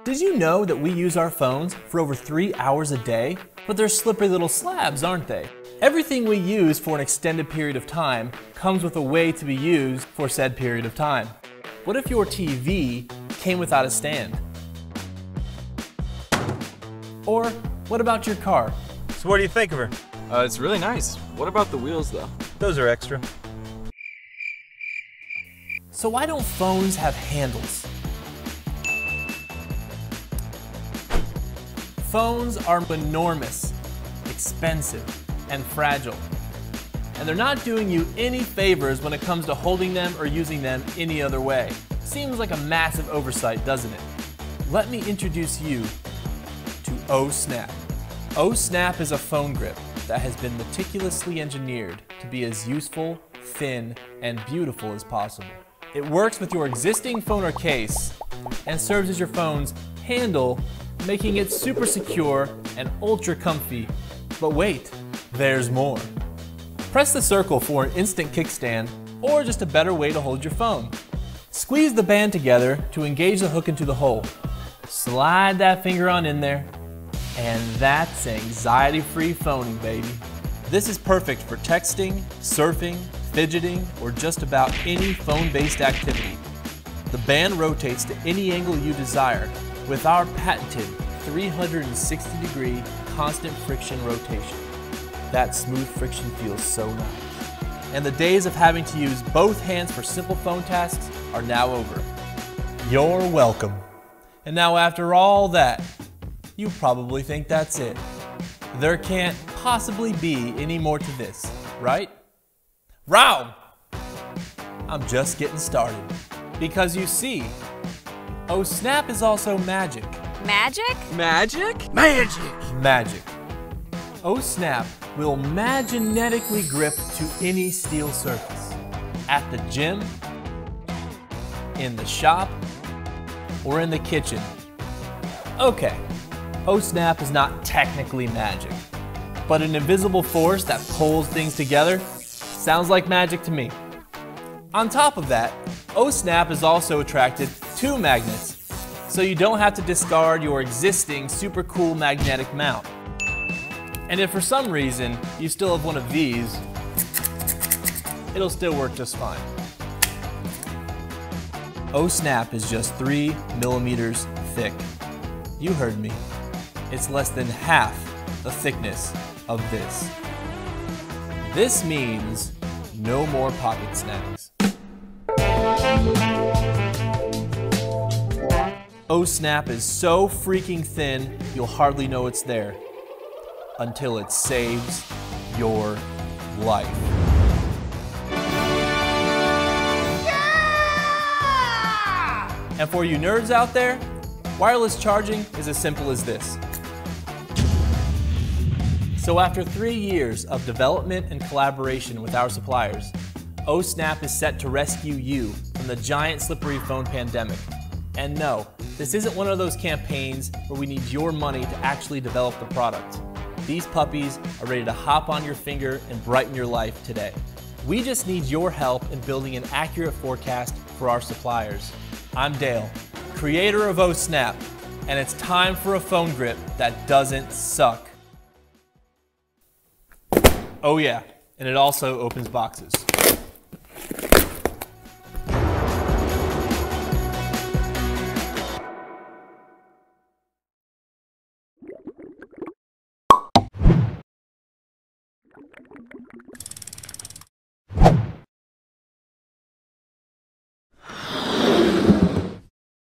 Did you know that we use our phones for over 3 hours a day? But they're slippery little slabs, aren't they? Everything we use for an extended period of time comes with a way to be used for said period of time. What if your TV came without a stand? Or what about your car? So what do you think of her? It's really nice. What about the wheels though? Those are extra. So why don't phones have handles? Phones are enormous, expensive, and fragile. And they're not doing you any favors when it comes to holding them or using them any other way. Seems like a massive oversight, doesn't it? Let me introduce you to Ohsnap. Ohsnap is a phone grip that has been meticulously engineered to be as useful, thin, and beautiful as possible. It works with your existing phone or case and serves as your phone's handle, making it super secure and ultra comfy. But wait, there's more. Press the circle for an instant kickstand or just a better way to hold your phone. Squeeze the band together to engage the hook into the hole. Slide that finger on in there, and that's anxiety-free phoning, baby. This is perfect for texting, surfing, fidgeting, or just about any phone-based activity. The band rotates to any angle you desire with our patented 360-degree constant friction rotation. That smooth friction feels so nice. And the days of having to use both hands for simple phone tasks are now over. You're welcome. And now after all that, you probably think that's it. There can't possibly be any more to this, right? Row! I'm just getting started. Because you see, Ohsnap is also magic. Magic? Magic? Magic! Magic. Ohsnap will magnetically grip to any steel surface. At the gym, in the shop, or in the kitchen. Okay, Ohsnap is not technically magic, but an invisible force that pulls things together sounds like magic to me. On top of that, Ohsnap is also attracted to magnets, so you don't have to discard your existing super cool magnetic mount. And if for some reason you still have one of these, it'll still work just fine. Ohsnap is just 3 millimeters thick. You heard me. It's less than half the thickness of this. This means no more pocket snags. Ohsnap is so freaking thin, you'll hardly know it's there until it saves your life. Yeah! And for you nerds out there, wireless charging is as simple as this. So after 3 years of development and collaboration with our suppliers, Ohsnap is set to rescue you from the giant slippery phone pandemic. And no, this isn't one of those campaigns where we need your money to actually develop the product. These puppies are ready to hop on your finger and brighten your life today. We just need your help in building an accurate forecast for our suppliers. I'm Dale, creator of Ohsnap, and it's time for a phone grip that doesn't suck. Oh yeah, and it also opens boxes.